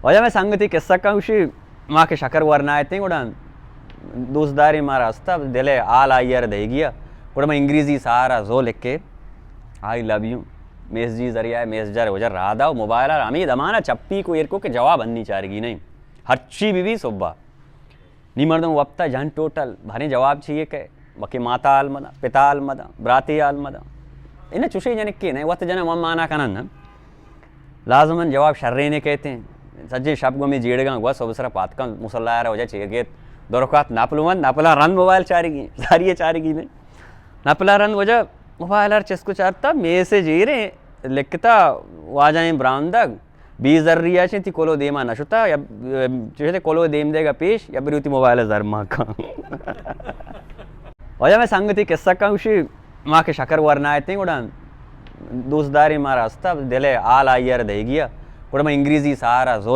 Hocam సంగతి కిస్సకంషి మాకి షకర్ వర్నాయతే కూడా दोस्तदारी मारा हस्ता दिले आल आयर दे गया और मैं इंग्रेजी सारा जो लिख के आई लव यू मैसेज जरिया मैसेजर वजह राधा मोबाइल अमीद अमाना चप्पी को एरको के जवाब अन्नी चारेगी नहीं हर्ची बीवी सुब्बा नी मर्दों वक्ता जन टोटल भरे जवाब चाहिए के बाकी माता आल मदा पिता आल मदा ब्राती आल मदा इन्हें चुशे जने के नहीं वक्त जने माना कनन लाजमन जवाब शर्रेने कहते हैं सज्जे शब में जेड़गा हुआ सबसरा पातका मुसल्ला हो जाए चाहिए दौरकात नापलुमन नापला रन मोबाइल चारेगी सारी चारेगी नहीं नापला रन वजह मोबाइल चेस्को चारता मे से जी रे लिखता वाजाए ब्राउंदग 20,000 रिया थी कोलो देमा नशुता या चेते कोलो देम देगा पेश या बिरुति मोबाइल जरमा का वजह मैं संगति किस्सा का उसी माँ के शकर वरनायते కూడా दोस्तदारी मारा हस्ता दिले आल आयर दे गया और मैं इंग्रेजी सारा जो